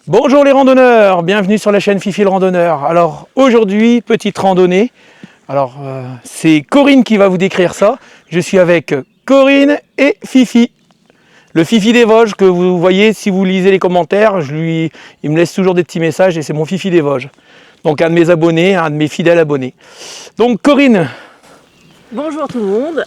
Bonjour les randonneurs, bienvenue sur la chaîne Fifi le randonneur. Alors aujourd'hui, petite randonnée. Alors c'est Corinne qui va vous décrire ça. Je suis avec Corinne et Fifi. Le Fifi des Vosges que vous voyez si vous lisez les commentaires, il me laisse toujours des petits messages et c'est mon Fifi des Vosges. Donc un de mes abonnés, un de mes fidèles abonnés. Donc Corinne. Bonjour tout le monde.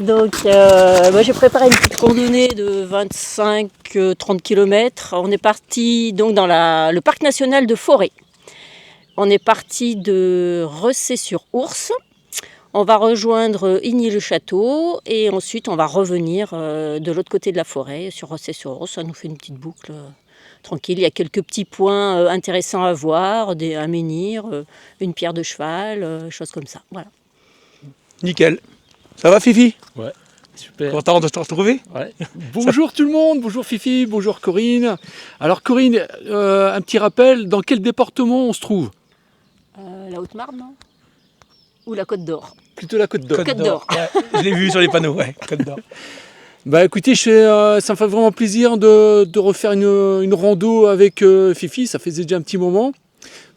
Donc moi j'ai préparé une petite randonnée de 25-30 km. On est parti donc dans le parc national de Forêt. On est parti de Ressé-sur-Ours. On va rejoindre Igny-le-Château et ensuite on va revenir de l'autre côté de la forêt sur Ressé-sur-Ours. Ça nous fait une petite boucle tranquille. Il y a quelques petits points intéressants à voir, un menhir, une pierre de cheval, choses comme ça. Voilà. Nickel. Ça va Fifi? Ouais, super. Content de te retrouver? Ouais. Bonjour tout le monde, bonjour Fifi, bonjour Corinne. Alors Corinne, un petit rappel, dans quel département on se trouve? La Haute-Marne, non? Ou la Côte d'Or? Plutôt la Côte d'Or. Côte d'Or. Ouais, je l'ai vu sur les panneaux, ouais, Côte d'Or. Bah écoutez, ça me fait vraiment plaisir de refaire une rando avec Fifi, ça faisait déjà un petit moment.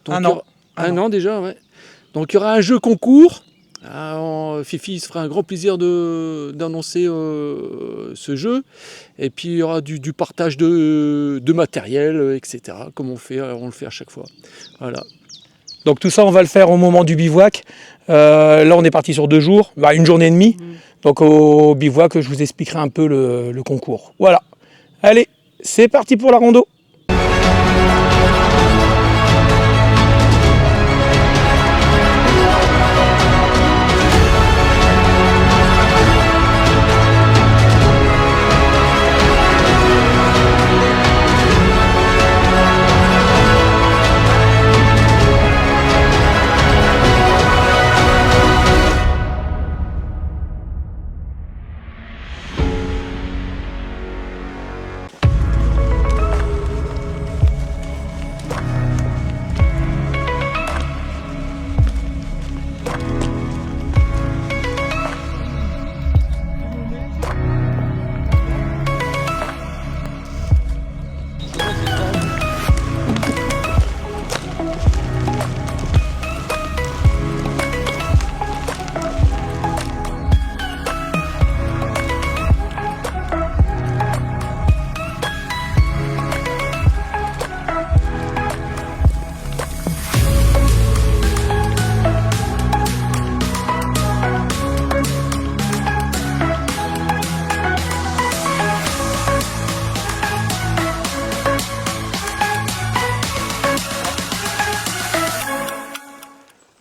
Donc, Un an. Un an déjà, ouais. Donc il y aura un jeu concours. Fifi se fera un grand plaisir d'annoncer ce jeu. Et puis il y aura du partage de matériel, etc. Comme on le fait à chaque fois. Voilà. Donc tout ça, on va le faire au moment du bivouac. Là, on est parti sur 2 jours, une journée et demie. Donc au bivouac, je vous expliquerai un peu le concours. Voilà. Allez, c'est parti pour la rando.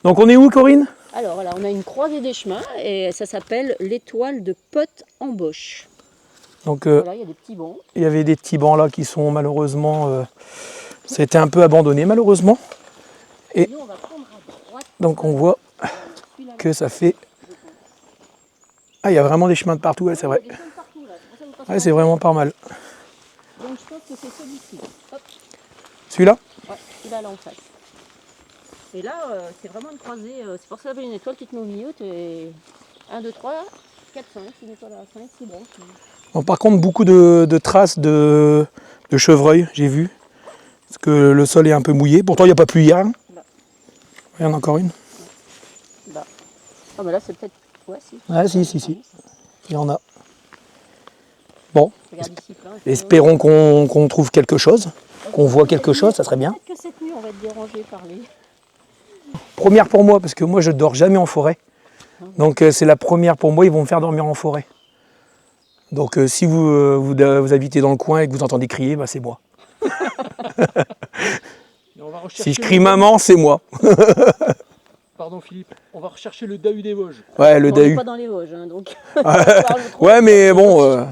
Donc on est où Corinne? Alors voilà, on a une croisée des chemins et ça s'appelle l'étoile de Potte-en-Bosch. Donc Voilà, il y a des petits bancs. il y avait des petits bancs là qui sont malheureusement... ça a été un peu abandonné malheureusement. Et nous, on va prendre à droite. donc on voit que ça fait... Ah, il y a vraiment des chemins de partout, ouais, c'est vrai. Il y a des chemins partout, là. C'est pour ça que vous passez Ouais, c'est vraiment pas mal. Donc je pense que c'est celui-ci. Hop, Celui-là? ouais, celui-là là en face. Et là, c'est vraiment une croisée. C'est pour ça qu'il y avait une étoile qui te met au milieu. T'es 1, 2, 3, 4, 5. Une étoile à 5, 6 branches. Bon, par contre, beaucoup de traces de chevreuil, j'ai vu. Parce que le sol est un peu mouillé. Pourtant, il n'y a pas plu hier. Hein. Là. Il y en a encore une. Là. Ah, mais là, c'est peut-être. Ouais, si. Ah, si. Il y en a. Bon, Regarde ici, plein. espérons qu'on trouve quelque chose. Qu'on voit quelque chose, ça serait bien. Peut-être que cette nuit, on va être dérangé par les... Première pour moi, parce que moi, je dors jamais en forêt. Donc, c'est la première pour moi. Ils vont me faire dormir en forêt. Donc, si vous habitez dans le coin et que vous entendez crier, bah, c'est moi. Et on va Si je crie maman, c'est moi. Pardon Philippe, on va rechercher le Dahu des Vosges. Ouais, le On n'est Dahu. pas dans les Vosges, hein, donc... Ouais, mais bon...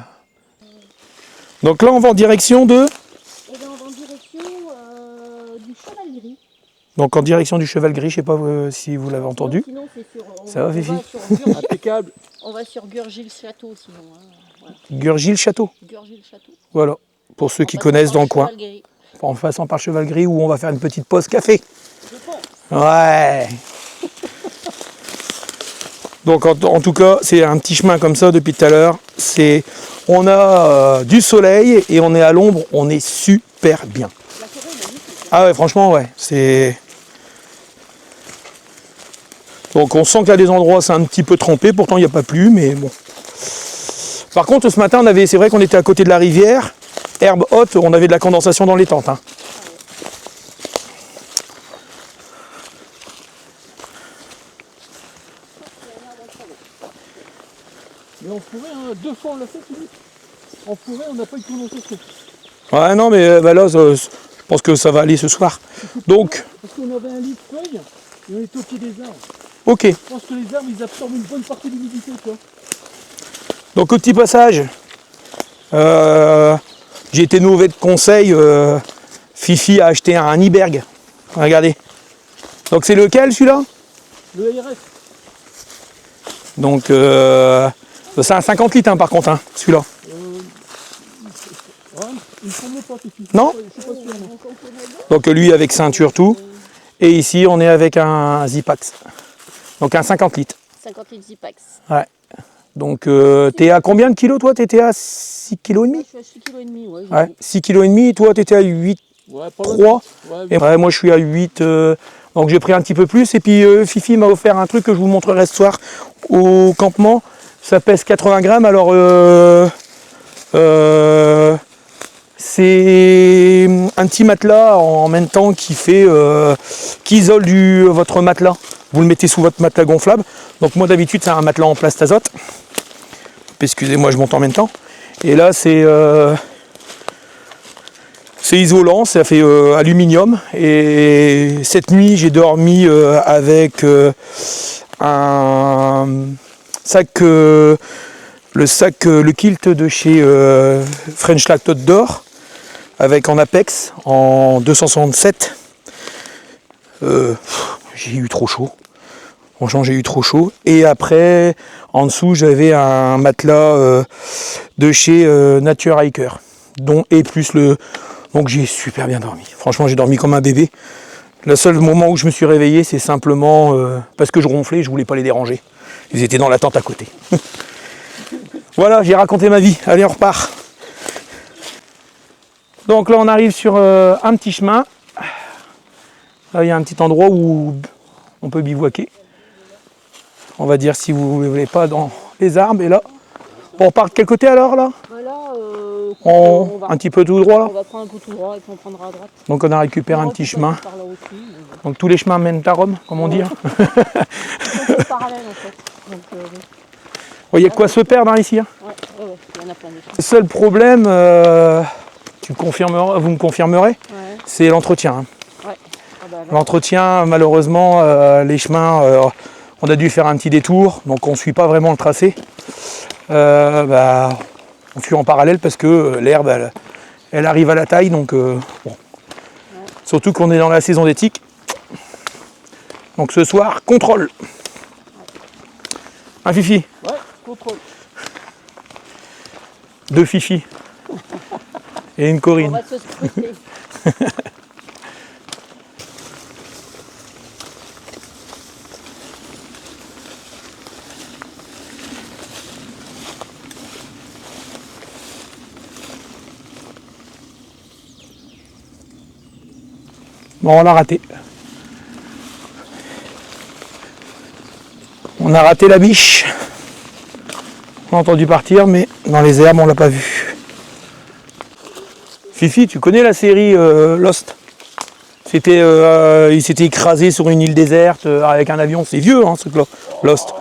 Donc là, on va en direction de... Et bien, on va en direction du Cheval Gris. Donc en direction du Cheval Gris, je sais pas si vous l'avez entendu. Sinon, c'est sur... Ça va, Fifi? Impeccable. On va sur Gurgil-Château, sinon. Hein. Voilà. Gurgil-Château. Gurgil-Château. Voilà, pour ceux qui En connaissent dans le passant coin. par Cheval Gris. En passant par Cheval Gris, où on va faire une petite pause café. Je pense. Ouais. Donc en tout cas, c'est un petit chemin comme ça depuis tout à l'heure. On a du soleil et on est à l'ombre, on est super bien. Ah ouais, franchement, ouais, c'est... Donc on sent qu'il y a des endroits, c'est un petit peu trempé, pourtant il n'y a pas plu, mais bon. Par contre, ce matin, c'est vrai qu'on était à côté de la rivière, herbe haute, on avait de la condensation dans les tentes. Hein. Mais on pourrait, hein, 2 fois on l'a fait, Philippe. On pourrait, on n'a pas eu de condensation. Ouais, non, mais là, je pense que ça va aller ce soir. Donc, parce qu'on avait un lit de feuilles et on était au pied des arbres. ok. Je pense que les arbres, ils absorbent une bonne partie de l'humidité, quoi. Donc, au petit passage, j'ai été nouvé de conseil. Fifi a acheté un iberg. Regardez. Donc, c'est lequel celui-là? Le ARS. Donc, c'est un 50 litres hein, par contre, hein, celui-là. Ouais, il ne semble pas, Fifi. Non? Je suis pas sûr, non. Donc, lui avec ceinture, tout. Et ici, on est avec un Zipax. Donc, un 50 litres. 50 litres Zipax. Ouais. Donc, t'es à combien de kilos, toi? T'étais à 6,5 kg? Je suis à 6,5 kg, ouais. Ouais, 6,5 kg. Toi, t'étais à 8, Ouais, pas 3. loin. Ouais, Et ouais, moi, je suis à 8. Donc, j'ai pris un petit peu plus. Et puis, Fifi m'a offert un truc que je vous montrerai ce soir au campement. Ça pèse 80 grammes. Alors, c'est un petit matelas en même temps qui isole votre matelas. Vous le mettez sous votre matelas gonflable. Donc moi d'habitude c'est un matelas en plastazote. Excusez-moi, je monte en même temps. Et là c'est isolant, ça fait aluminium. Et cette nuit j'ai dormi avec un sac, le kilt de chez French Lactote d'Or, avec en Apex en 267. J'ai eu trop chaud. Franchement, j'ai eu trop chaud. Et après, en dessous, j'avais un matelas de chez Nature Hiker. Donc j'ai super bien dormi. Franchement, j'ai dormi comme un bébé. Le seul moment où je me suis réveillé, c'est simplement parce que je ronflais, je voulais pas les déranger. Ils étaient dans la tente à côté. Voilà, j'ai raconté ma vie. Allez, on repart. Donc là, on arrive sur un petit chemin. Là, il y a un petit endroit où on peut bivouaquer. On va dire si vous ne voulez pas dans les arbres. Et là, on repart de quel côté alors là? Voilà, Un petit peu tout droit là. on va prendre un coup tout droit et puis on prendra à droite. Donc on a récupéré un petit chemin. Donc tous les chemins mènent à Rome, comme on dit. Hein. Ils sont parallèles en fait. Donc, Il y a de quoi se perdre hein, ici. Hein. ouais, il y en a plein de choses. Le seul problème, vous me confirmerez, Ouais. c'est l'entretien. Hein. Ouais. Ah bah, là, L'entretien, malheureusement, les chemins, on a dû faire un petit détour, donc on ne suit pas vraiment le tracé. On suit en parallèle parce que l'herbe, elle arrive à la taille, donc bon. Ouais. Surtout qu'on est dans la saison d'éthique. Donc ce soir, contrôle. Un Fifi. Ouais, contrôle. 2 Fifi. Et une on Corinne. va se scruter. Bon, on l'a raté. On a raté la biche. On a entendu partir, mais dans les herbes, on l'a pas vu. Fifi, tu connais la série Lost? Il s'était écrasé sur une île déserte avec un avion. C'est vieux, hein, ce truc-là, Lost.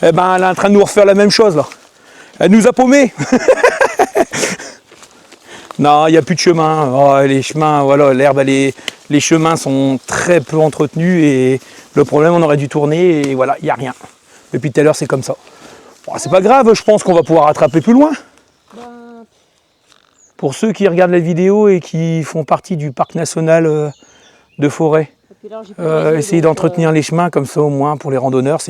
Eh ben, elle est en train de nous refaire la même chose, là. Elle nous a paumés. Non, il n'y a plus de chemin. Oh, les chemins, voilà, l'herbe, les chemins sont très peu entretenus et le problème, on aurait dû tourner et voilà, il n'y a rien. Depuis tout à l'heure, c'est comme ça. Bon, c'est pas grave, je pense qu'on va pouvoir rattraper plus loin. Pour ceux qui regardent la vidéo et qui font partie du parc national de Forêt, essayez d'entretenir les chemins comme ça au moins pour les randonneurs.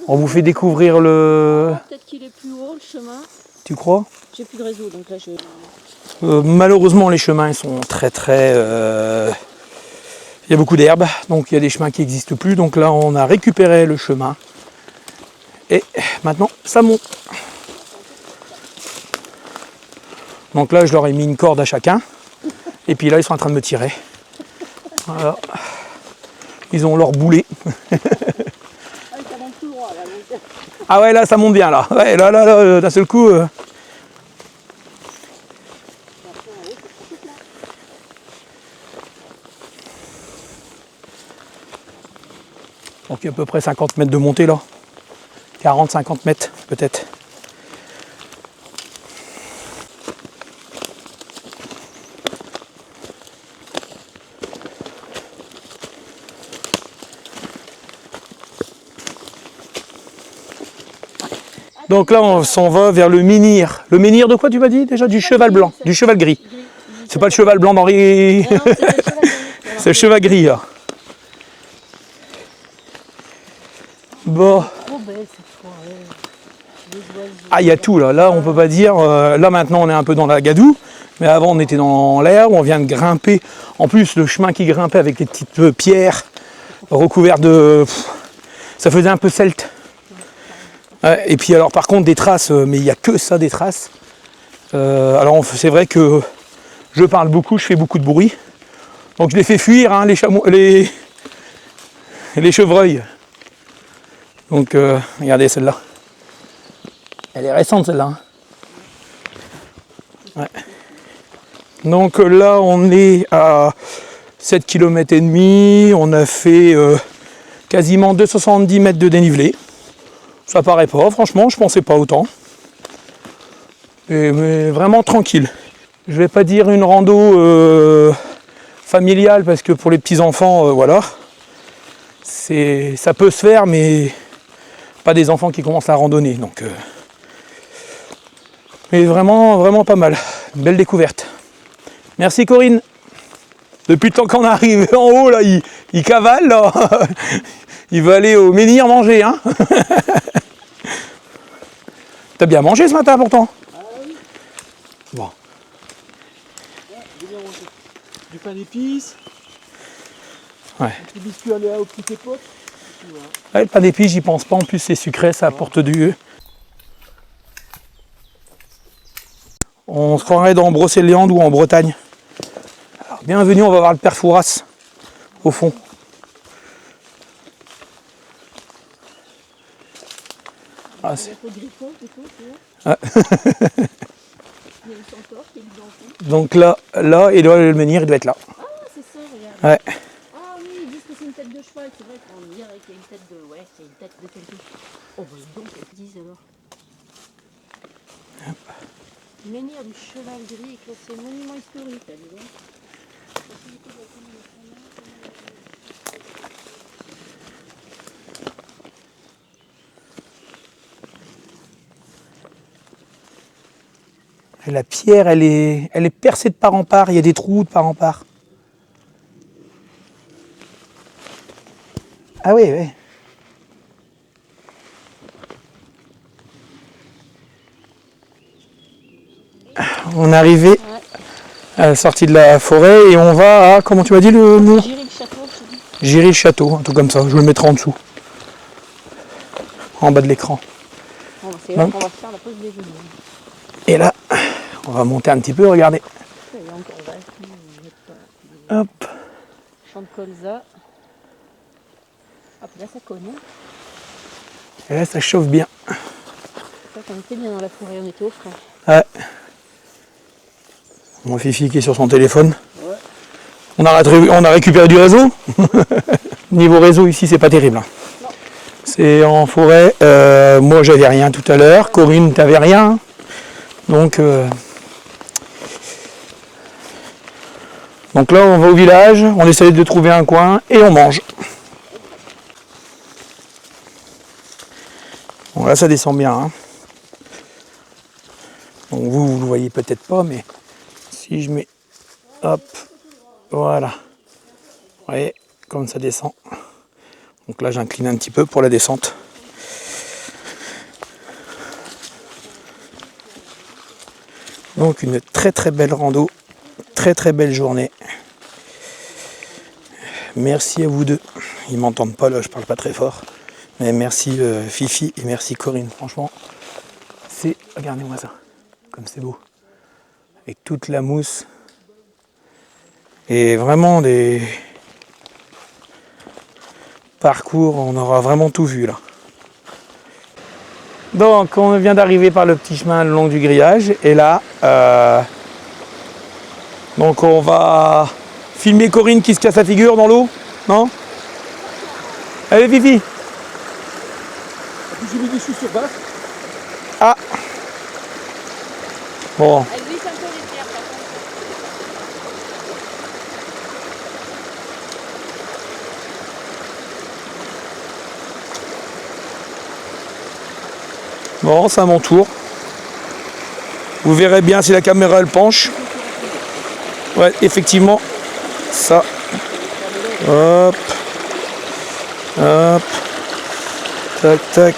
On vous fait découvrir le... Peut-être qu'il est plus haut le chemin. Tu crois? J'ai plus de réseau donc là je... Malheureusement les chemins ils sont très il y a beaucoup d'herbe, donc il y a des chemins qui n'existent plus. Donc là on a récupéré le chemin Et maintenant, ça monte. Donc là, je leur ai mis une corde à chacun. Et puis là, ils sont en train de me tirer. Voilà. Ils ont leur boulet. Ah ouais, là, ça monte bien, là. Ouais, là, d'un seul coup... Donc il y a à peu près 50 mètres de montée, là. 40-50 mètres, peut-être. Donc là, on s'en va vers le menhir. Le menhir de quoi tu m'as dit déjà? Du cheval blanc, du cheval gris. C'est pas le cheval blanc d'Henri. C'est le cheval gris, là. Bon. Ah, il y a tout, là. Là, on peut pas dire... là, maintenant, on est un peu dans la gadoue. Mais avant, on était dans l'air, on vient de grimper. En plus, le chemin qui grimpait avec les petites pierres recouvertes de... ça faisait un peu celte. Et puis alors par contre des traces, mais il n'y a que ça des traces. Alors c'est vrai que je parle beaucoup, je fais beaucoup de bruit. Donc je les fais fuir, hein, les chevreuils. Donc regardez celle-là. Elle est récente celle-là. Hein. Ouais. Donc là on est à 7 km et demi, on a fait quasiment 270 mètres de dénivelé. Ça paraît pas, franchement, je pensais pas autant. Mais vraiment tranquille. Je vais pas dire une rando familiale parce que pour les petits enfants, voilà. Ça peut se faire, mais pas des enfants qui commencent à randonner. Donc, mais vraiment, vraiment pas mal. Une belle découverte. Merci Corinne. Depuis le temps qu'on arrive en haut, là, il cavale, là. Il va aller au menhir manger, hein. T'as bien mangé ce matin pourtant? Ah oui. Bon. Ouais, j'ai bien mangé. Du pain d'épices. Ouais. Des biscuits aux petites époques. Ouais, le pain d'épices, j'y pense pas. En plus, c'est sucré, ça apporte du... On se croirait dans Brocéliande ou en Bretagne. Alors, bienvenue, on va voir le père Fouras au fond. Ah, ouais. Donc là, et là, le menhir, il doit être là. Ah, c'est ça, regarde. Ouais. Ah oui, ils disent que c'est une tête de cheval, c'est vrai qu'on dirait qu'il y a une tête de... Ouais, c'est une tête de quelque chose. Oh, bah dis donc, qu'est-ce qu'ils disent alors? Menhir du cheval gris est classé monument historique, là, dis donc. Et la pierre, elle est percée de part en part, il y a des trous de part en part. Ah oui, oui. On est arrivé à la sortie de la forêt et on va à, comment tu m'as dit le nom? Giry-le-Château, je te dis. Giry-le-Château, un truc comme ça, je le mettrai en dessous. En bas de l'écran. Bon, c'est là qu'on va faire la pause déjeuner. Et là, on va monter un petit peu, regardez. Il y a encore là. Hop. Champ de colza. Hop, là ça cogne. Et là, ça chauffe bien. C'est ça qu'on était bien dans la forêt, on était au frais. Ouais. Mon Fifi qui est sur son téléphone. Ouais. On a récupéré du réseau. Niveau réseau ici, c'est pas terrible. C'est en forêt. Moi, j'avais rien tout à l'heure. Corinne, t'avais rien. Donc là, on va au village. On essaie de trouver un coin et on mange. Bon, là, ça descend bien. Hein. Donc vous le voyez peut-être pas, mais si je mets, hop, voilà. Vous voyez comme ça descend. Donc là, j'incline un petit peu pour la descente. Donc une très très belle rando, très très belle journée. Merci à vous deux. Ils m'entendent pas là, je parle pas très fort. Mais merci Fifi et merci Corinne, franchement. C'est, regardez-moi ça, comme c'est beau. Avec toute la mousse. Et vraiment des parcours, on aura vraiment tout vu là. Donc on vient d'arriver par le petit chemin le long du grillage. Et là, donc on va filmer Corinne qui se casse la figure dans l'eau. Non? Allez Fifi. J'ai mis des chaussures basses. Ah. Bon. Elle glisse un peu les pierres, par contre. Bon, c'est à mon tour. Vous verrez bien si la caméra elle penche. Ouais, effectivement. Ça. Hop. Hop. Tac, tac.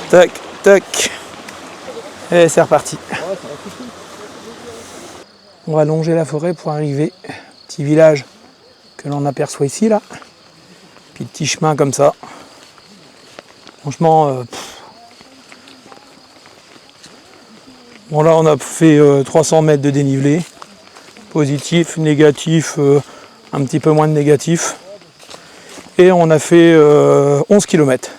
Tac, tac. Et c'est reparti. On va longer la forêt pour arriver. Petit village que l'on aperçoit ici, là. Puis petit chemin comme ça. Franchement, bon là on a fait 300 mètres de dénivelé. Positif, négatif, un petit peu moins de négatif. Et on a fait 11 km.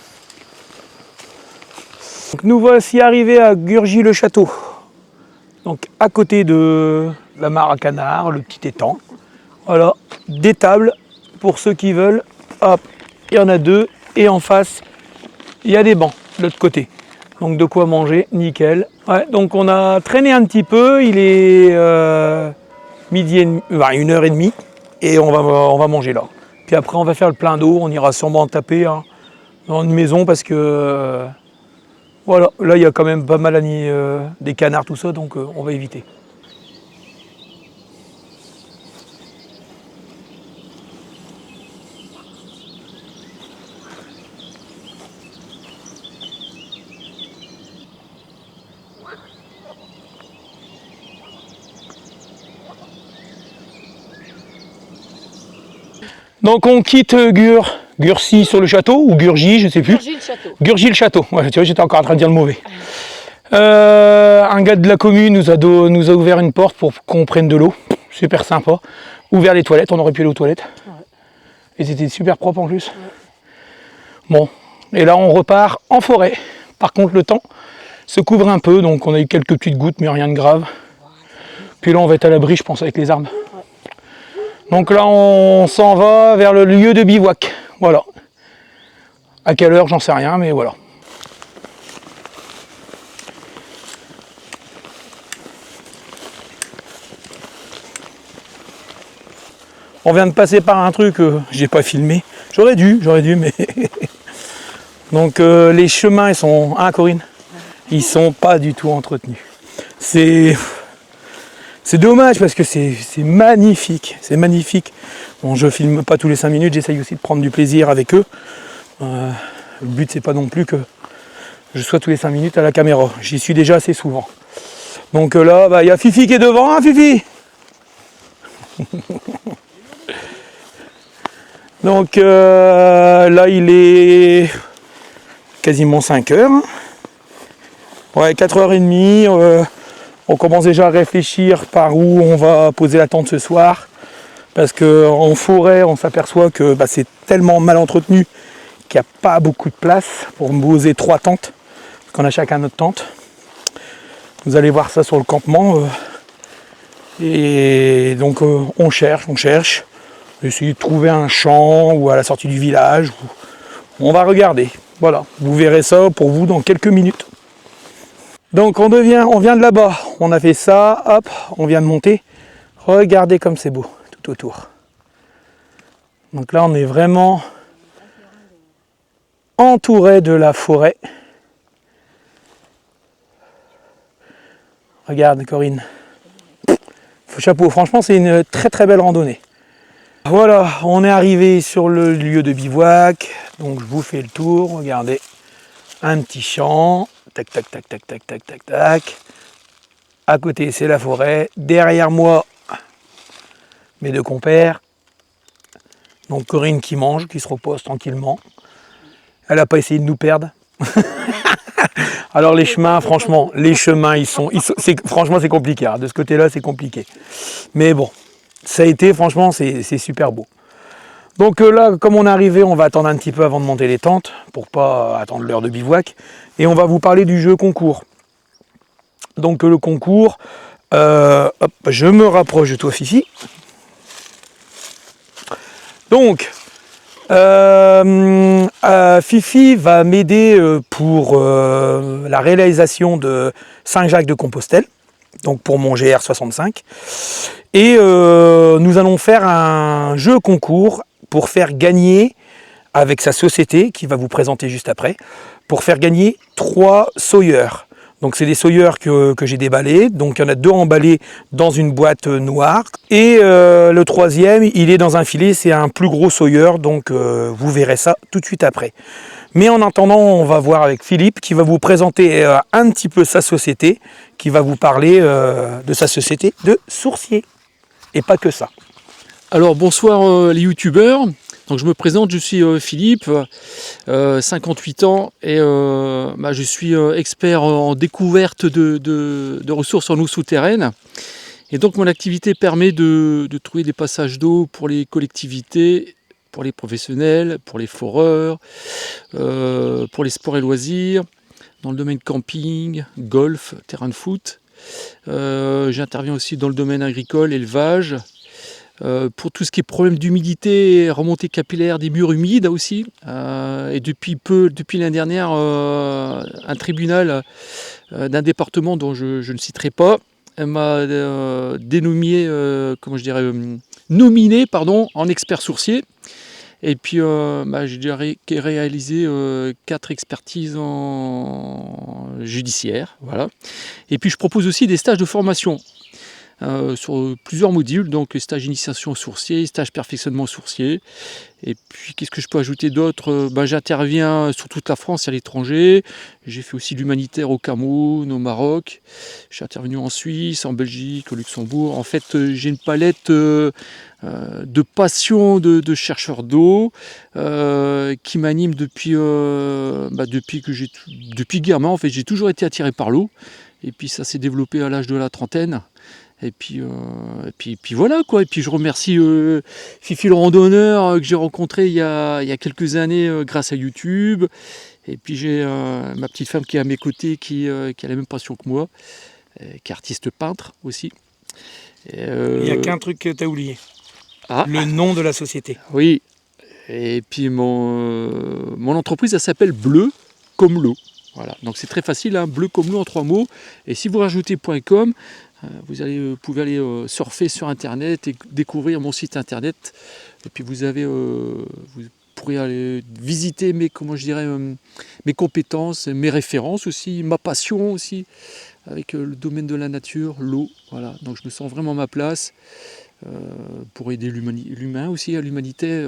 Donc nous voici arrivés à Gurgy-le-Château. Donc à côté de la mare à canard, le petit étang. Voilà, des tables pour ceux qui veulent. Hop, il y en a deux. Et en face, il y a des bancs de l'autre côté. Donc de quoi manger, nickel. Ouais, donc on a traîné un petit peu, il est midi et demi, 1h30 et on va manger là. Puis après on va faire le plein d'eau, on ira sûrement taper dans une maison parce que voilà, là il y a quand même pas mal des canards, tout ça, donc on va éviter. Donc on quitte Gurcy sur le château, ou Gurgy, je sais plus. Gurgy-le-Château. Gurgy-le-Château, ouais, tu vois, j'étais encore en train de dire le mauvais. Un gars de la commune nous a ouvert une porte pour qu'on prenne de l'eau, super sympa. Ouvert les toilettes, on aurait pu aller aux toilettes. Ouais. Et c'était super propre en plus. Ouais. Bon, et là on repart en forêt. Par contre le temps se couvre un peu, donc on a eu quelques petites gouttes, mais rien de grave. Puis là on va être à l'abri, je pense, avec les arbres. Donc là, on s'en va vers le lieu de bivouac. Voilà. À quelle heure, j'en sais rien, mais voilà. On vient de passer par un truc que j'ai pas filmé. J'aurais dû, mais... Donc les chemins, ils sont... Hein, Corinne? Ils sont pas du tout entretenus. C'est dommage parce que c'est magnifique, c'est magnifique. Bon, je filme pas tous les 5 minutes, j'essaye aussi de prendre du plaisir avec eux. Le but c'est pas non plus que je sois tous les 5 minutes à la caméra, j'y suis déjà assez souvent. Donc là, bah, y a Fifi qui est devant, hein Fifi? Donc là il est quasiment 5 heures. Ouais, 4h30. On commence déjà à réfléchir par où on va poser la tente ce soir. Parce qu'en forêt, on s'aperçoit que bah, c'est tellement mal entretenu qu'il n'y a pas beaucoup de place pour poser 3 tentes. Parce qu'on a chacun notre tente. Vous allez voir ça sur le campement. Et donc on cherche. Essayer de trouver un champ ou à la sortie du village. On va regarder. Voilà, vous verrez ça pour vous dans quelques minutes. Donc on vient de là-bas, on a fait ça, hop, on vient de monter. Regardez comme c'est beau, tout autour. Donc là on est vraiment entouré de la forêt. Regarde Corinne. Chapeau, franchement c'est une très très belle randonnée. Voilà, on est arrivé sur le lieu de bivouac. Donc je vous fais le tour, regardez. Un petit champ. Tac, tac, tac, tac, tac, tac, tac, tac. À côté, c'est la forêt. Derrière moi, mes 2 compères. Donc Corinne qui mange, qui se repose tranquillement. Elle n'a pas essayé de nous perdre. Alors les chemins, franchement, franchement c'est compliqué. Hein. De ce côté-là, c'est compliqué. Mais bon, ça a été, franchement, c'est super beau. Donc là, comme on est arrivé, on va attendre un petit peu avant de monter les tentes, pour pas attendre l'heure de bivouac. Et on va vous parler du jeu concours. Donc le concours, hop, je me rapproche de toi Fifi. Donc, Fifi va m'aider pour la réalisation de Saint-Jacques de Compostelle, donc pour mon GR65. Et nous allons faire un jeu concours pour faire gagner, avec sa société, qui va vous présenter juste après, pour faire gagner 3 Sawyer. Donc c'est des Sawyer que j'ai déballés. Donc il y en a 2 emballés dans une boîte noire. Et le 3e, il est dans un filet, c'est un plus gros Sawyer. Donc vous verrez ça tout de suite après. Mais en attendant, on va voir avec Philippe qui va vous présenter un petit peu sa société, qui va vous parler de sa société de sourcier. Et pas que ça. Alors bonsoir les youtubeurs. Donc je me présente, je suis Philippe, 58 ans et je suis expert en découverte de ressources en eau souterraine. Et donc mon activité permet de trouver des passages d'eau pour les collectivités, pour les professionnels, pour les foreurs, pour les sports et loisirs, dans le domaine camping, golf, terrain de foot. J'interviens aussi dans le domaine agricole, élevage. Pour tout ce qui est problème d'humidité, remontée capillaire des murs humides aussi. Et depuis l'année dernière, un tribunal d'un département dont je ne citerai pas m'a nominé en expert sourcier. Et puis j'ai déjà réalisé 4 expertises en judiciaire. Voilà. Et puis je propose aussi des stages de formation. Sur plusieurs modules, donc stage initiation sourcier, stage perfectionnement sourcier. Et puis qu'est-ce que je peux ajouter d'autre? J'interviens sur toute la France et à l'étranger. J'ai fait aussi l'humanitaire au Cameroun, au Maroc. Je suis intervenu en Suisse, en Belgique, au Luxembourg. En fait, j'ai une palette de passion de chercheur d'eau qui m'anime depuis gamin. En fait, j'ai toujours été attiré par l'eau. Et puis ça s'est développé à l'âge de la trentaine. Et puis voilà quoi. Et puis je remercie Fifi le randonneur que j'ai rencontré il y a quelques années grâce à YouTube. Et puis j'ai ma petite femme qui est à mes côtés, qui a la même passion que moi, qui est artiste peintre aussi. Il n'y a qu'un truc que tu as oublié. Le nom de la société. Oui. Et puis mon entreprise, elle s'appelle Bleu comme l'eau. Voilà. Donc c'est très facile, hein, bleu comme l'eau en 3 mots. Et si vous rajoutez .com, vous pouvez aller surfer sur internet et découvrir mon site internet. Et puis vous pourrez aller visiter mes compétences, mes références aussi, ma passion aussi, avec le domaine de la nature, l'eau. Voilà. Donc je me sens vraiment à ma place pour aider l'humain aussi, à l'humanité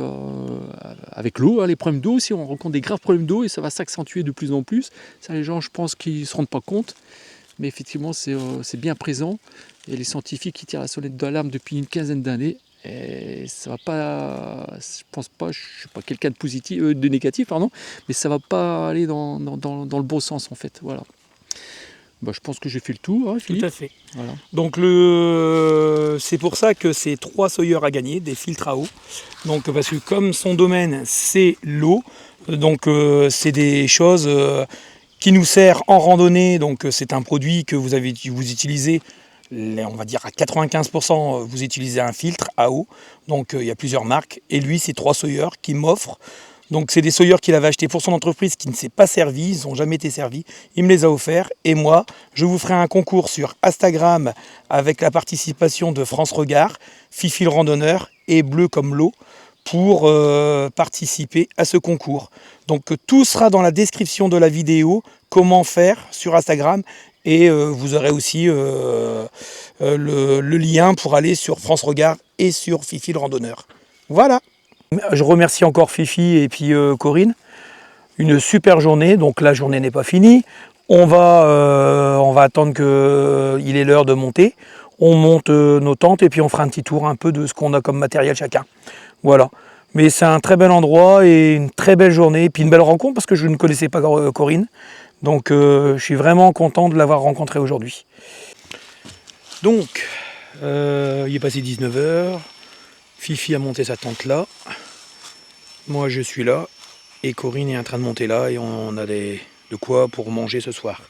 avec l'eau, hein, les problèmes d'eau aussi. On rencontre des graves problèmes d'eau et ça va s'accentuer de plus en plus. Ça, les gens, je pense qu'ils ne se rendent pas compte. Mais effectivement, c'est bien présent. Et les scientifiques qui tirent la sonnette d'alarme depuis une quinzaine d'années. Et ça va pas, je pense pas, je suis pas quelqu'un de négatif, pardon, mais ça va pas aller dans le bon sens en fait. Voilà. Je pense que j'ai fait le tour, hein, Philippe. Tout à fait. Voilà. Donc c'est pour ça que c'est 3 Sawyer à gagner, des filtres à eau. Donc parce que comme son domaine c'est l'eau, donc c'est des choses qui nous sert en randonnée. Donc c'est un produit que vous utilisez, on va dire à 95%, vous utilisez un filtre à eau. Donc il y a plusieurs marques. Et lui, c'est 3 Sawyer qui m'offre. Donc c'est des Sawyer qu'il avait acheté pour son entreprise qui ne s'est pas servi, ils n'ont jamais été servis. Il me les a offerts et moi, je vous ferai un concours sur Instagram avec la participation de France Regard, Fifi le randonneur et Bleu comme l'eau pour participer à ce concours. Donc tout sera dans la description de la vidéo, comment faire sur Instagram et vous aurez aussi le lien pour aller sur France Regard et sur Fifi le randonneur. Voilà. Je remercie encore Fifi et puis Corinne. Une super journée, donc la journée n'est pas finie. On va attendre qu'il est l'heure de monter. On monte nos tentes et puis on fera un petit tour un peu de ce qu'on a comme matériel chacun. Voilà. Mais c'est un très bel endroit et une très belle journée. Et puis une belle rencontre parce que je ne connaissais pas Corinne. Donc je suis vraiment content de l'avoir rencontrée aujourd'hui. Donc, il est passé 19h. Fifi a monté sa tente là. Moi je suis là. Et Corinne est en train de monter là. Et on a de quoi pour manger ce soir.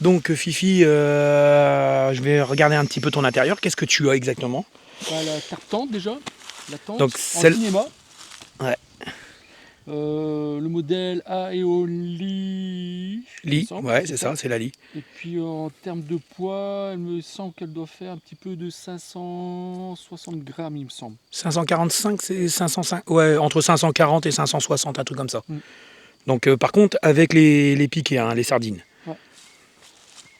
Donc Fifi, je vais regarder un petit peu ton intérieur. Qu'est-ce que tu as exactement? La tarte-tente déjà. La tente Donc, en cinéma. Ouais. Le modèle Aeoli. Lit, ouais, c'est ça, c'est la lit. Et puis en termes de poids, il me semble qu'elle doit faire un petit peu de 560 grammes, il me semble. 545, c'est 505, ouais, entre 540 et 560, un truc comme ça. Mm. Donc par contre, avec les piquets, hein, les sardines. Ouais.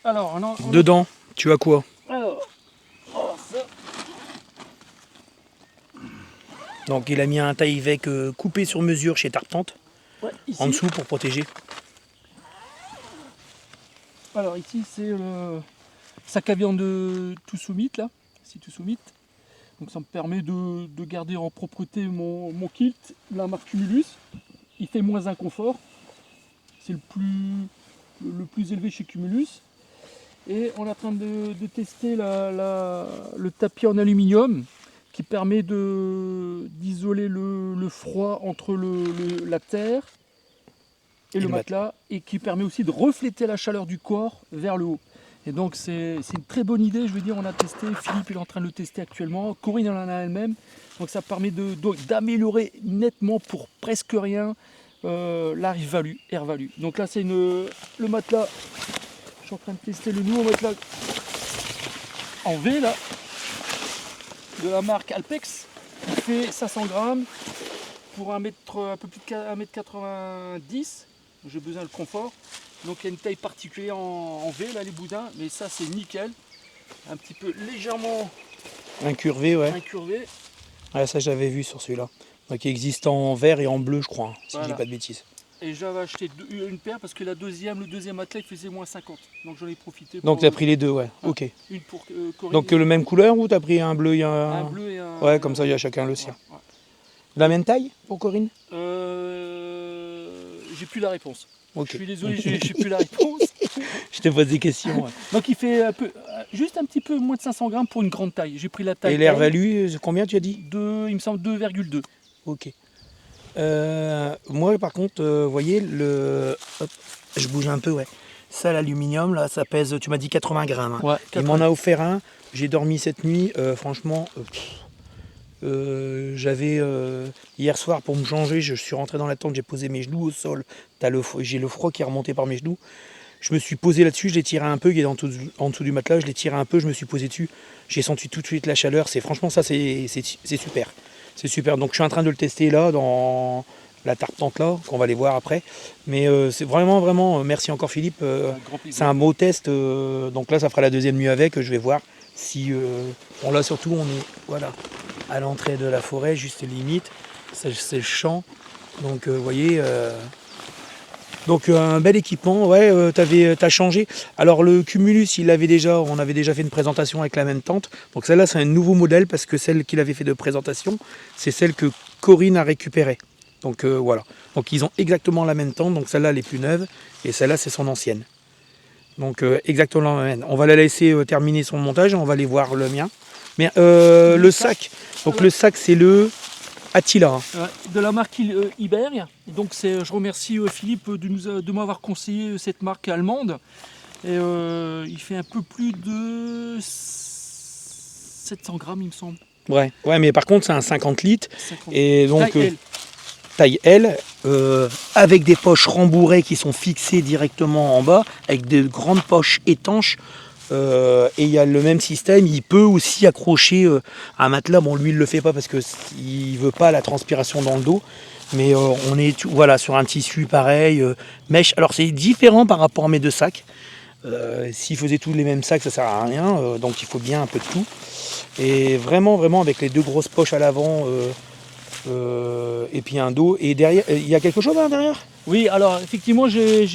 Alors, dedans, tu as quoi? Alors, ça. Donc il a mis un taille-vec coupé sur mesure chez Tartante, Ouais, ici. en dessous pour protéger. Alors ici c'est le sac à viande de Tsumite là, ici Tsumite. Donc ça me permet de garder en propreté mon kit, la marque Cumulus. Il fait moins inconfort. C'est le plus élevé chez Cumulus. Et on est en train de tester le tapis en aluminium qui permet d'isoler le froid entre la terre et le matelas, et qui permet aussi de refléter la chaleur du corps vers le haut. Et donc c'est une très bonne idée, je veux dire, on a testé, Philippe il est en train de le tester actuellement, Corinne en a elle-même, donc ça permet d'améliorer nettement pour presque rien la air value. Donc là c'est le matelas, je suis en train de tester le nouveau matelas en V là, de la marque Alpex, qui fait 500 grammes pour un peu plus de 1m90. J'ai besoin de confort. Donc il y a une taille particulière en V là, les boudins, mais ça c'est nickel. Un petit peu légèrement Incurvé, ouais. incurvé. Ouais, ça j'avais vu sur celui-là. Donc il existe en vert et en bleu, je crois, hein, si Voilà. je dis pas de bêtises. Et j'avais acheté une paire parce que le deuxième matelas il faisait moins 50. Donc j'en ai profité. Donc tu as pris les deux, ouais. Ah. Ok. Une pour Corinne. Donc le même couleur ou tu as pris un bleu et un bleu et un. Ouais, comme ça il y a chacun le sien. Ouais, ouais. La même taille pour Corinne? J'ai plus la réponse. Ok. Je suis désolé, j'ai plus la réponse. Je te pose des questions. Ouais. Donc il fait juste un petit peu moins de 500 grammes pour une grande taille. J'ai pris la taille. Et l'air value, combien tu as dit? Il me semble 2,2. Ok. Moi par contre, vous voyez, hop, je bouge un peu, ouais. Ça, l'aluminium, là, ça pèse, tu m'as dit 80 grammes. Hein. Ouais, Il m'en a offert un. J'ai dormi cette nuit. Franchement, j'avais hier soir pour me changer, je suis rentré dans la tente, j'ai posé mes genoux au sol. J'ai le froid qui est remonté par mes genoux. Je me suis posé là-dessus, je l'ai tiré un peu, il est en dessous du matelas, je l'ai tiré un peu, je me suis posé dessus. J'ai senti tout de suite la chaleur. Franchement, ça, c'est super. C'est super. Donc je suis en train de le tester là, dans la tarte-tente là, qu'on va aller voir après. Mais c'est vraiment, merci encore Philippe. C'est un beau test. Donc là, ça fera la deuxième nuit avec. Je vais voir si... bon là, surtout, on est voilà, à l'entrée de la forêt, juste limite. C'est le champ. Donc vous voyez... Donc un bel équipement, ouais, t'as changé. Alors le Cumulus, on avait déjà fait une présentation avec la même tente. Donc celle-là, c'est un nouveau modèle parce que celle qu'il avait fait de présentation, c'est celle que Corinne a récupérée. Donc voilà. Donc ils ont exactement la même tente. Donc celle-là, elle est plus neuve et celle-là, c'est son ancienne. Donc exactement la même. On va la laisser terminer son montage et on va aller voir le mien. Mais le sac. Donc le sac, c'est le Attila. De la marque Iberg. Donc je remercie Philippe de m'avoir conseillé cette marque allemande. Et il fait un peu plus de 700 grammes, il me semble. Ouais, mais par contre, c'est un 50 litres. 50. Et donc, Taille L, avec des poches rembourrées qui sont fixées directement en bas, avec de grandes poches étanches. Et il y a le même système, il peut aussi accrocher un matelas. Bon, lui, il ne le fait pas parce qu'il ne veut pas la transpiration dans le dos. Mais on est voilà, sur un tissu pareil, mèche. Alors, c'est différent par rapport à mes deux sacs. S'ils faisaient tous les mêmes sacs, ça ne sert à rien. Donc, il faut bien un peu de tout. Et vraiment, avec les deux grosses poches à l'avant, Et puis un dos. Et derrière, il y a quelque chose là, derrière? Oui, alors effectivement, j'ai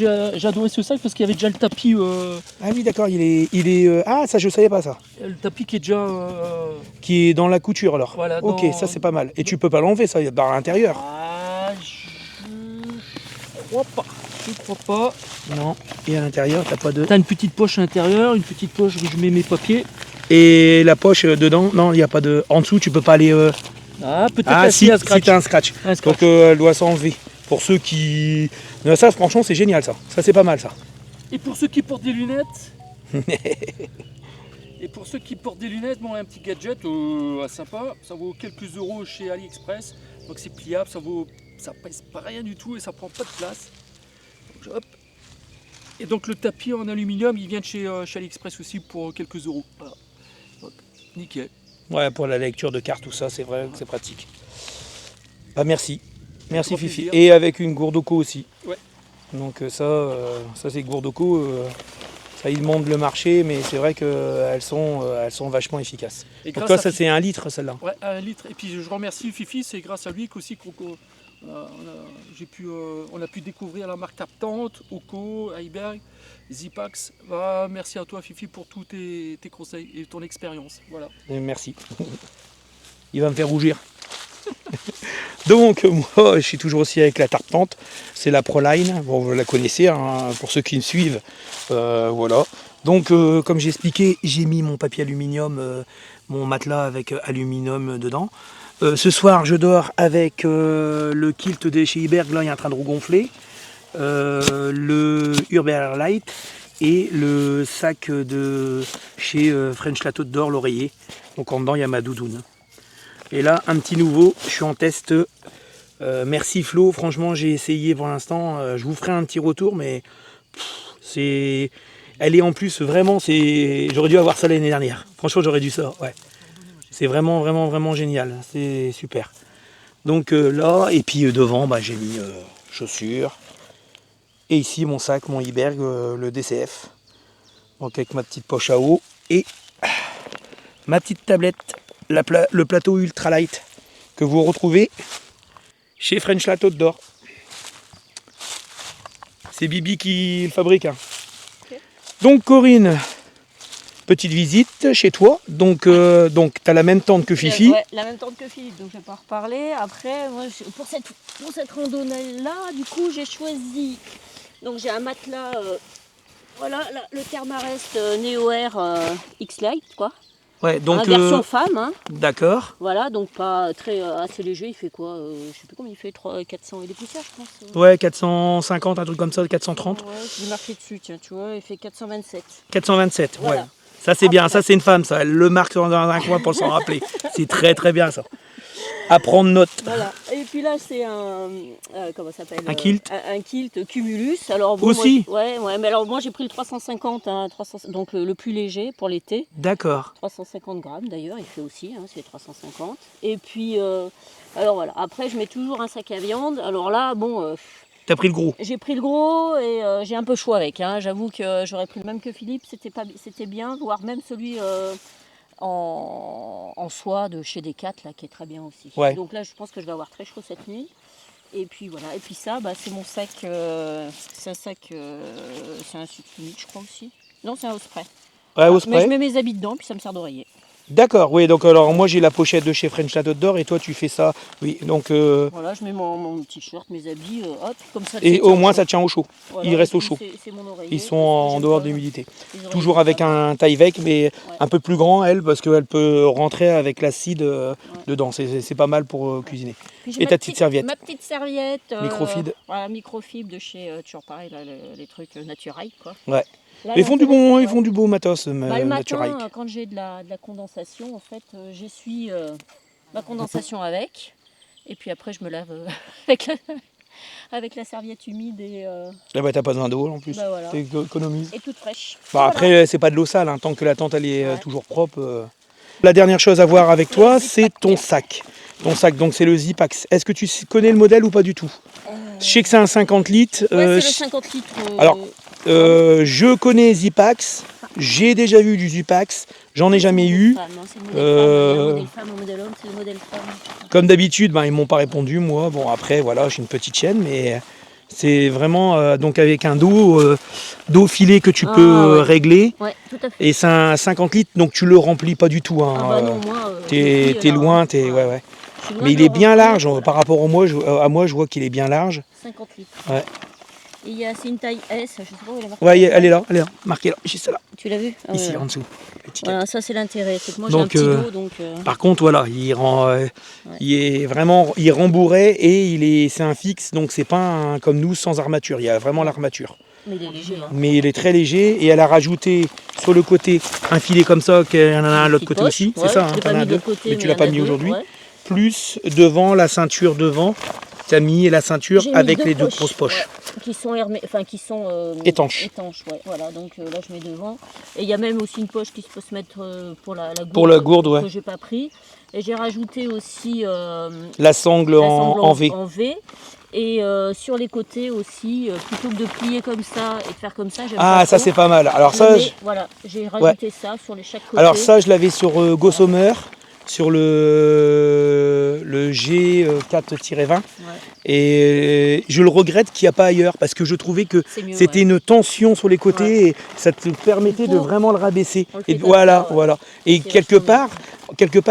adoré ce sac parce qu'il y avait déjà le tapis. Ah oui, d'accord, ah, ça je savais pas ça. Le tapis qui est déjà. Qui est dans la couture alors. Voilà, Ok, dans- ça c'est pas mal. Et tu peux pas l'enlever ça, dans l'intérieur. Ah, je crois pas. Je crois pas. Non. Et à l'intérieur, t'as pas de. T'as une petite poche à l'intérieur, une petite poche où je mets mes papiers. Et la poche dedans, non, il n'y a pas de. En dessous, tu peux pas aller. Ah, peut-être Ah, si, un scratch. t'as un scratch. Un scratch. Donc elle doit s'enlever. Pour ceux qui. Non, ça, franchement, c'est génial ça. Ça, c'est pas mal ça. Et pour ceux qui portent des lunettes. Et pour ceux qui portent des lunettes, bon, un petit gadget sympa. Ça vaut quelques euros chez AliExpress. Donc c'est pliable, ça pèse pas rien du tout et ça prend pas de place. Donc, hop. Et donc le tapis en aluminium, il vient de chez AliExpress aussi pour quelques euros. Voilà. Hop. Nickel. Ouais, pour la lecture de cartes, tout ça, c'est vrai que c'est pratique. Bah, merci. Merci Grand Fifi. plaisir. Et avec une gourde co aussi. Ouais. Donc ça c'est gourde co. Ça il demande le marché, mais c'est vrai qu'elles sont vachement efficaces. Et Donc grâce toi, à ça c'est 1 litre celle-là. Ouais, 1 litre. Et puis je remercie Fifi, c'est grâce à lui qu'aussi on a pu découvrir la marque Taptante, Oco, Heiberg, Zipax. Merci à toi Fifi pour tous tes conseils et ton expérience. Voilà. Et merci. Il va me faire rougir. Donc moi je suis toujours aussi avec la Taptante, c'est la Proline, bon vous la connaissez hein, pour ceux qui me suivent, voilà. Donc comme j'ai expliqué, j'ai mis mon papier aluminium, mon matelas avec aluminium dedans. Ce soir je dors avec le kilt de chez Iberg, là il est en train de regonfler, le Urban Light et le sac de chez French Lato d'Or, l'oreiller. Donc en dedans il y a ma doudoune. Et là, un petit nouveau, je suis en test. Merci Flo, franchement j'ai essayé pour l'instant. Je vous ferai un petit retour, mais elle est en plus vraiment, j'aurais dû avoir ça l'année dernière. Franchement j'aurais dû ça, ouais. C'est vraiment, vraiment, vraiment génial, c'est super. Donc là, et puis devant, bah, j'ai mis chaussures. Et ici mon sac, mon Iberg, le DCF. Donc avec ma petite poche à eau et ma petite tablette. Le plateau ultralight que vous retrouvez chez French Lato d'Or. C'est Bibi qui le fabrique. Hein. Okay. Donc Corinne, petite visite chez toi. Donc tu as la même tente que Fifi. Ouais, la même tente que Philippe, donc je vais pas en reparler. Après, moi, pour cette randonnée-là, du coup, j'ai choisi. Donc j'ai un matelas, voilà, le Thermarest Neo Air X-Lite, quoi. Ouais, donc version femme, hein. D'accord. Voilà, donc pas très assez léger, il fait quoi je sais plus combien il fait, 400 et des poussières, je pense. Ouais, 450, un truc comme ça, 430. Ouais, j'ai marqué dessus, tiens, tu vois, il fait 427. 427, Voilà. ouais. Ça c'est bien, Après. ça c'est une femme, ça. Elle le marque dans un coin pour s'en rappeler. C'est très très bien ça. À prendre note. Voilà. Et puis là, c'est un comment ça s'appelle Un kilt. Un kilt Cumulus. Alors bon, Aussi. moi, ouais, mais alors moi j'ai pris le 350, hein, donc le plus léger pour l'été. D'accord. 350 grammes d'ailleurs, il fait aussi, hein, c'est 350. Et puis, alors voilà. Après, je mets toujours un sac à viande. Alors là, bon. T'as pris le gros. J'ai pris le gros et j'ai un peu chaud avec. Hein. J'avoue que j'aurais pris le même que Philippe, c'était bien, voire même celui en soie de chez Decat là, qui est très bien aussi. Ouais. Donc là, je pense que je vais avoir très chaud cette nuit. Et puis voilà. Et puis ça, bah, c'est mon sac. C'est un sac. C'est un Sud-Humide, je crois aussi. Non, c'est un Osprey. Ouais, au Mais je spray. mets mes habits dedans, puis ça me sert d'oreiller. D'accord, oui, donc alors moi j'ai la pochette de chez French Lato d'Or et toi tu fais ça. Oui, donc Voilà, je mets mon t-shirt, mes habits, hop, comme ça. et au moins ça tient au chaud. Voilà, il reste et au puis chaud. C'est mon oreiller. Ils sont parce que en j'aime dehors pas de l'humidité. les oreillers Toujours avec voilà. un taille-vec, mais Ouais. un peu plus grand elle, parce qu'elle peut rentrer avec l'acide dedans. C'est pas mal pour cuisiner. Puis j'ai Et ma ta petite serviette. Ma petite serviette. Microfibre. Voilà, microfibre de chez, toujours pareil, là, les trucs Naturail, quoi. Ouais. Là, Ils font du bon, ouais. ils font du beau matos, Bah, le Naturail. matin, quand j'ai de la condensation, en fait, j'essuie ma condensation avec. Et puis après, je me lave avec la serviette humide et, Là bah t'as pas besoin d'eau en plus. bah, voilà. T'économises. Et toute fraîche. Bah, Voilà. après c'est pas de l'eau sale, hein, tant que la tente elle est Ouais. toujours propre. La dernière chose à voir avec toi, c'est ton sac. Ton sac, donc c'est le Zipax. Est-ce que tu connais le modèle ou pas du tout? Je sais que c'est un 50 litres. Ouais, c'est le 50 litres. alors, je connais Zipax, j'ai déjà vu du Zipax, J'en ai jamais eu. C'est le modèle femme, le modèle homme, c'est le modèle femme. Comme d'habitude, ben, ils m'ont pas répondu, moi. Bon, après, voilà, j'ai une petite chaîne, mais c'est vraiment donc avec un dos filet que tu peux régler. Ouais, tout à fait. Et c'est un 50 litres, donc tu le remplis pas du tout. Hein. Ah bah non, moi, t'es loin, t'es... Ouais. Mais il est bien large, par rapport à moi, je vois qu'il est bien large. 50 litres. Ouais. Et c'est une taille S, je sais pas où elle est marquée. Ouais, elle est là, marquée là, juste là. Tu l'as vu? Ici, en dessous. Voilà, ça c'est l'intérêt, c'est que moi j'ai un petit dos, donc... Par contre, voilà, il est vraiment, il est rembourré et c'est un fixe, donc c'est pas comme nous sans armature, il y a vraiment l'armature. Mais il est léger. Hein. Mais il est très léger et elle a rajouté sur le côté un filet comme ça, qu'il y en a un à l'autre côté aussi, c'est ça, t'en as deux, mais tu l'as pas mis aujourd'hui. Plus devant, la ceinture devant, tu as mis la ceinture avec les deux grosses poches. Qui sont, étanches. Ouais, voilà, donc là je mets devant. Et il y a même aussi une poche qui peut se mettre pour la gourde. Pour la gourde, ouais. Que j'ai pas pris. Et j'ai rajouté aussi la sangle en V. En V. Et sur les côtés aussi, plutôt que de plier comme ça et de faire comme ça, j'aime pas. Ah, ça c'est pas mal. Alors ça, voilà, j'ai rajouté ça sur chaque côté. Alors ça, je l'avais sur Gossamer. Sur le G4-20 et je le regrette qu'il n'y a pas ailleurs parce que je trouvais que c'était une tension sur les côtés et ça te permettait de vraiment le rabaisser et voilà. Et quelque part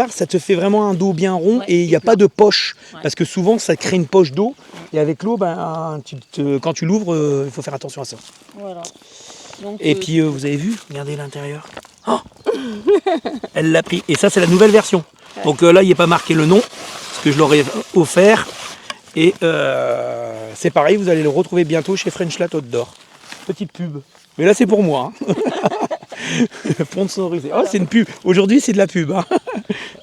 ça te fait vraiment un dos bien rond et il n'y a pas de poche parce que souvent ça crée une poche d'eau et avec l'eau quand tu l'ouvres il faut faire attention à ça. Voilà. Donc, et puis vous avez vu, regardez l'intérieur. Oh elle l'a pris. Et ça, c'est la nouvelle version. Donc là, il n'est pas marqué le nom, parce que je l'aurais offert. Et c'est pareil, vous allez le retrouver bientôt chez French Lat Outdoor. Petite pub. Mais là, c'est pour moi. Hein. Fond sonorisé. Oh, c'est une pub. Aujourd'hui, c'est de la pub. Hein.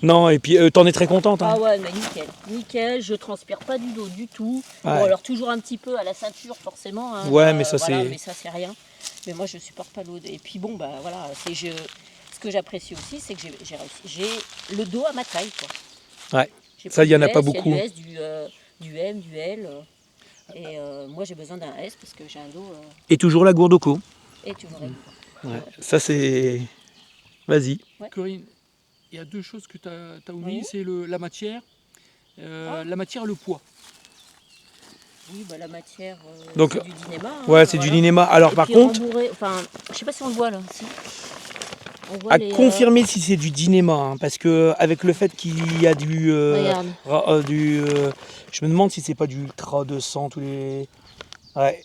Non, et puis t'en es très contente. Hein. Ah ouais, mais nickel. Nickel, je transpire pas du dos du tout. Ouais. Bon, alors toujours un petit peu à la ceinture, forcément. Hein, ouais, mais ça, mais ça, c'est rien. Mais moi, je supporte pas l'eau. Et puis bon, bah voilà, ce que j'apprécie aussi, c'est que j'ai le dos à ma taille, quoi. Ouais. Ça, il n'y en a pas beaucoup. Il y a du S, du M, du L. Et moi, j'ai besoin d'un S parce que j'ai un dos. Et toujours la gourde au cou. Et toujours la gourde. Ouais. Ça, c'est. Vas-y. Ouais. Corinne, il y a deux choses que tu as oubliées, c'est la matière. La matière et le poids. Oui, bah, la matière, donc, c'est du Dynéma. Hein, ouais, c'est du Dynéma. Alors, par contre, je sais pas si on le voit là. Si. À confirmer si c'est du Dynéma, hein, parce que avec le fait qu'il y a du, je me demande si c'est pas du Ultra 200 tous les. Ouais,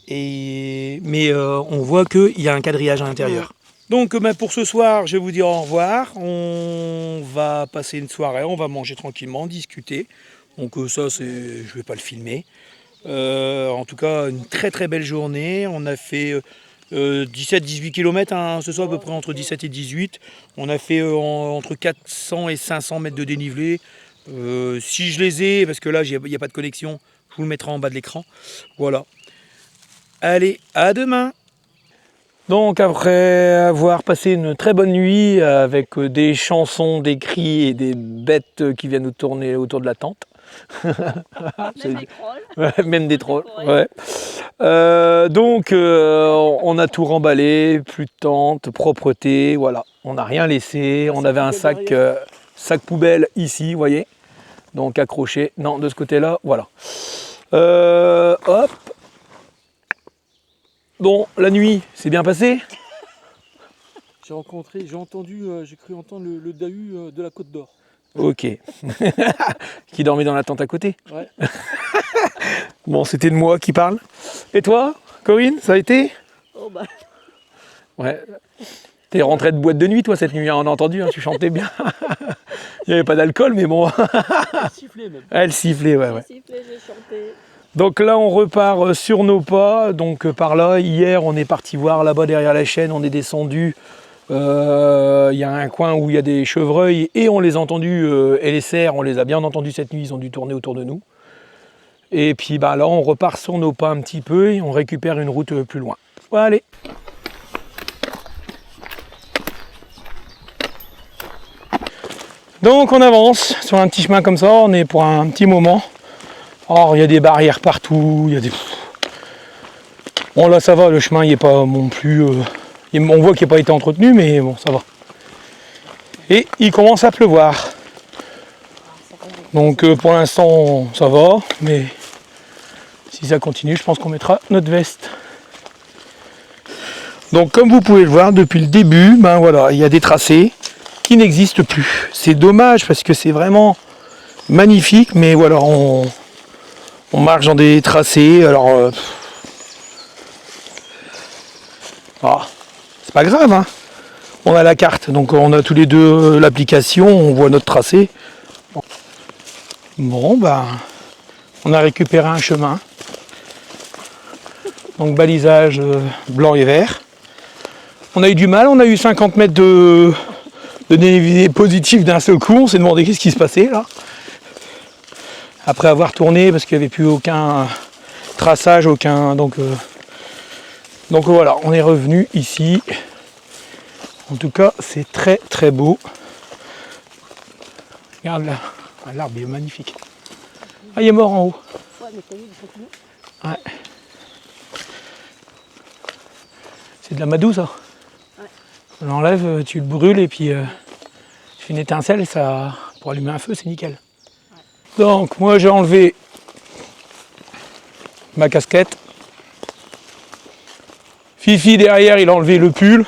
mais on voit qu'il y a un quadrillage à l'intérieur. Donc pour ce soir, je vais vous dire au revoir. On va passer une soirée, on va manger tranquillement, discuter. Donc ça, je ne vais pas le filmer. En tout cas, une très très belle journée. On a fait 17-18 km, hein, ce soir à peu près entre 17 et 18. On a fait entre 400 et 500 mètres de dénivelé. Si je les ai, parce que là, il n'y a pas de connexion, je vous le mettrai en bas de l'écran. Voilà. Allez, à demain. Donc après avoir passé une très bonne nuit avec des chansons, des cris et des bêtes qui viennent nous tourner autour de la tente. Même des trolls. Ouais, même des trolls. Ouais. Donc on a tout remballé, plus de tente, propreté, voilà. On n'a rien laissé. On avait un sac poubelle ici, vous voyez. Donc accroché. Non, de ce côté-là, voilà. Hop. Bon, la nuit, c'est bien passé. J'ai cru entendre le Dahu de la Côte d'Or. Ok. Qui dormait dans la tente à côté. Ouais. Bon, c'était de moi qui parle. Et toi, Corinne, ça a été? Oh bah. Ouais. T'es rentrée de boîte de nuit, toi, cette nuit, hein, on a entendu, hein, tu chantais bien. Il n'y avait pas d'alcool, mais bon. Elle sifflait même. Elle sifflait, ouais. J'ai sifflé, j'ai chanté. Donc là, on repart sur nos pas. Donc par là, hier, on est parti voir là-bas derrière la chaîne. On est descendu. Il y a un coin où il y a des chevreuils et on les a entendus. Et les cerfs, on les a bien entendus cette nuit. Ils ont dû tourner autour de nous. Et puis bah, là, on repart sur nos pas un petit peu et on récupère une route plus loin. Voilà, allez. Donc on avance sur un petit chemin comme ça. On est pour un petit moment. Alors il y a des barrières partout, il y a des... Bon là ça va, le chemin il n'est pas non plus... On voit qu'il n'a pas été entretenu, mais bon ça va. Et il commence à pleuvoir. Donc pour l'instant ça va, mais si ça continue, je pense qu'on mettra notre veste. Donc comme vous pouvez le voir depuis le début, ben voilà, il y a des tracés qui n'existent plus. C'est dommage parce que c'est vraiment magnifique, mais voilà, on marche dans des tracés, alors c'est pas grave, hein. On a la carte, donc on a tous les deux l'application, on voit notre tracé. Bon, ben, on a récupéré un chemin. Donc balisage blanc et vert. On a eu du mal, on a eu 50 mètres de dénivelé positif d'un seul coup. On s'est demandé qu'est-ce qui se passait là. Après avoir tourné, parce qu'il n'y avait plus aucun traçage, aucun. Donc voilà, on est revenu ici. En tout cas, c'est très très beau. Regarde là, l'arbre est magnifique. Ah, il est mort en haut. Ouais. C'est de la madou ça. Ouais. On l'enlève, tu le brûles et puis tu fais une étincelle et ça, pour allumer un feu, c'est nickel. Ouais. Donc moi j'ai enlevé ma casquette. Fifi derrière, il a enlevé le pull.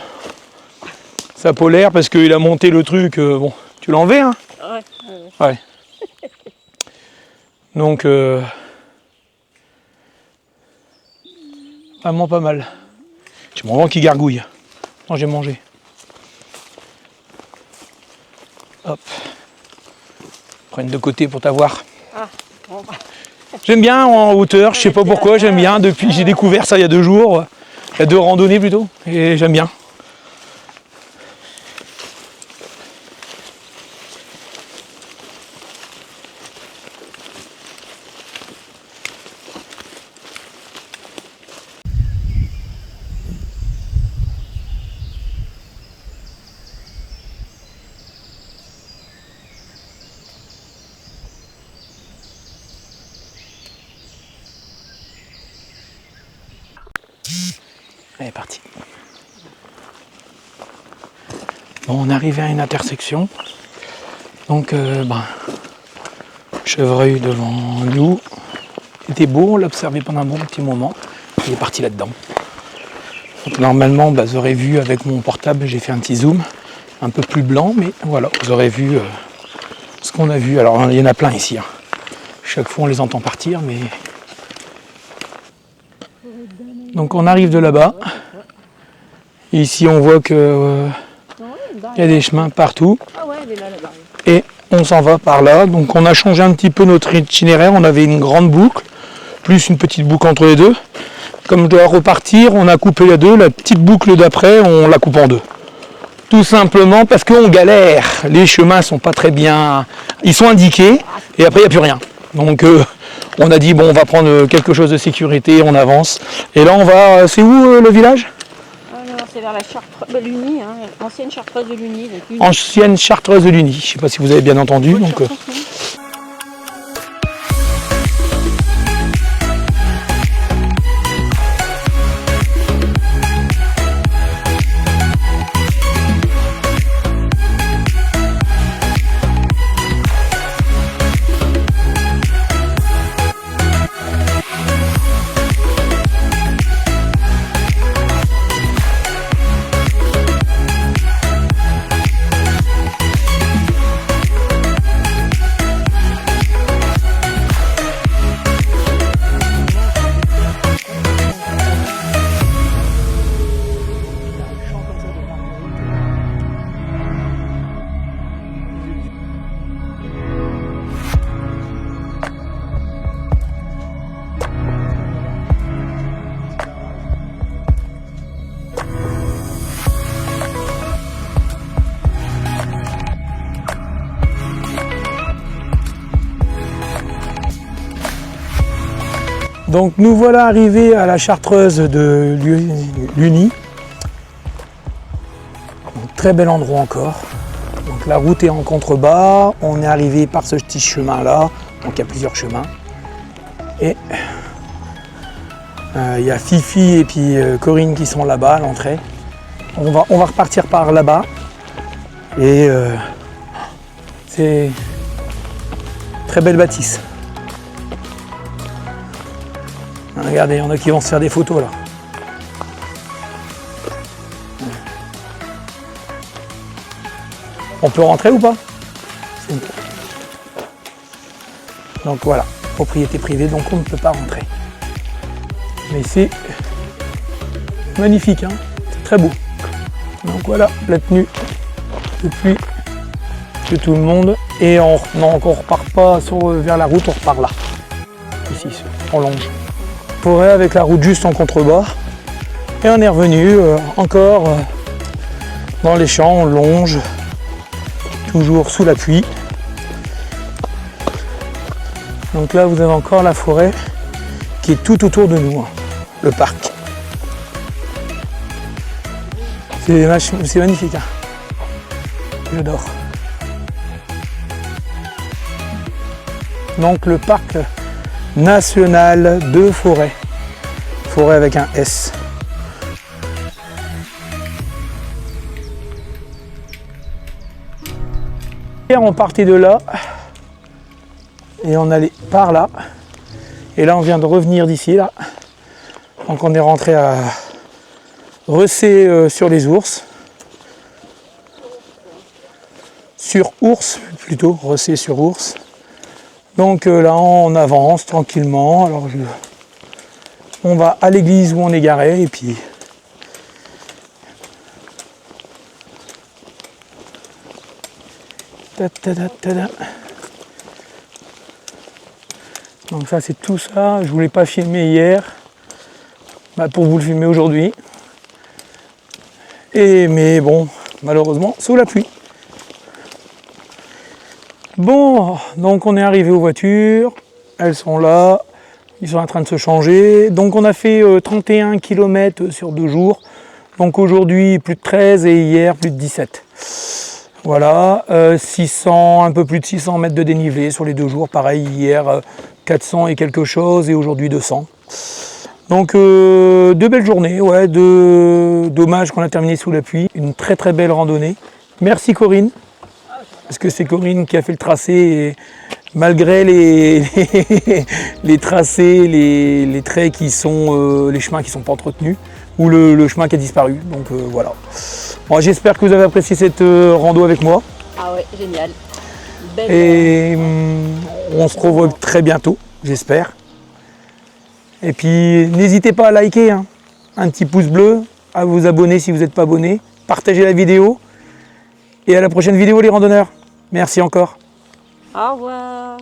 Sa polaire parce qu'il a monté le truc. Bon, tu l'as enlevé, hein? Ouais. Ouais. Donc, vraiment pas mal. J'ai mon ventre qui gargouille. Non, j'ai mangé. Hop. Prenne de côté pour t'avoir. Ah, bon. J'aime bien en hauteur, je sais pas pourquoi, j'aime bien. Depuis, j'ai découvert ça il y a 2 jours. Il y a 2 randonnées plutôt. Et j'aime bien. Elle est partie. Bon, on est arrivé à une intersection. Donc, chevreuil devant nous. C'était beau, on l'a observé pendant un bon petit moment. Il est parti là-dedans. Donc, normalement, vous aurez vu avec mon portable, j'ai fait un petit zoom. Un peu plus blanc, mais voilà, vous aurez vu ce qu'on a vu. Alors, il y en a plein ici. Hein. Chaque fois, on les entend partir, mais... Donc on arrive de là-bas. Ici on voit que il y a des chemins partout. Et on s'en va par là. Donc on a changé un petit peu notre itinéraire. On avait une grande boucle, plus une petite boucle entre les deux. Comme je dois repartir, on a coupé les deux. La petite boucle d'après, on la coupe en 2. Tout simplement parce qu'on galère. Les chemins sont pas très bien. Ils sont indiqués et après il n'y a plus rien. Donc on a dit bon, on va prendre quelque chose de sécurité, on avance. Et là on va, c'est où le village? Non, c'est vers la Chartreuse de Luny, hein, ancienne Chartreuse de Luny. Ancienne Chartreuse de Luny, je ne sais pas si vous avez bien entendu. Donc, Donc nous voilà arrivés à la Chartreuse de Luny. Donc, très bel endroit encore. Donc la route est en contrebas. On est arrivé par ce petit chemin là. Donc il y a plusieurs chemins. Et il y a Fifi et puis Corinne qui sont là-bas à l'entrée. On va repartir par là-bas. Et c'est très belle bâtisse. Regardez, il y en a qui vont se faire des photos là. On peut rentrer ou pas? Donc voilà, propriété privée, donc on ne peut pas rentrer. Mais c'est magnifique, hein, c'est très beau. Donc voilà la tenue de pluie de tout le monde. Et on repart pas vers la route, on repart là. Ici, on longe. Forêt avec la route juste en contrebas. Et on est revenu encore dans les champs, on longe, toujours sous la pluie. Donc là, vous avez encore la forêt qui est tout autour de nous, hein, le parc. C'est magnifique, hein. J'adore. Donc le parc national de forêt. Forêt avec un S. Hier, on partait de là et on allait par là. Et là, on vient de revenir d'ici, là. Donc on est rentré à Recé sur les ours. Sur ours, plutôt, Recé sur ours. Donc là, on avance tranquillement. Alors, on va à l'église où on est garé et puis donc ça, c'est tout ça. Je voulais pas filmer hier, pour vous le filmer aujourd'hui. Mais bon, malheureusement, sous la pluie. Bon, donc on est arrivé aux voitures, elles sont là, ils sont en train de se changer. Donc on a fait 31 km sur 2 jours. Donc aujourd'hui plus de 13 et hier plus de 17. Voilà, 600, un peu plus de 600 mètres de dénivelé sur les 2 jours. Pareil, hier 400 et quelque chose et aujourd'hui 200. Donc 2 belles journées, ouais, dommage qu'on a terminé sous la pluie. Une très très belle randonnée. Merci Corinne. Parce que c'est Corinne qui a fait le tracé et malgré les tracés, les traits qui sont, les chemins qui ne sont pas entretenus ou le chemin qui a disparu. Donc voilà. Bon, j'espère que vous avez apprécié cette rando avec moi. Ah ouais, génial. Belle. Et on se revoit très bientôt, j'espère. Et puis n'hésitez pas à liker, hein. Un petit pouce bleu, à vous abonner si vous n'êtes pas abonné, partagez la vidéo. Et à la prochaine vidéo les randonneurs. Merci encore. Au revoir.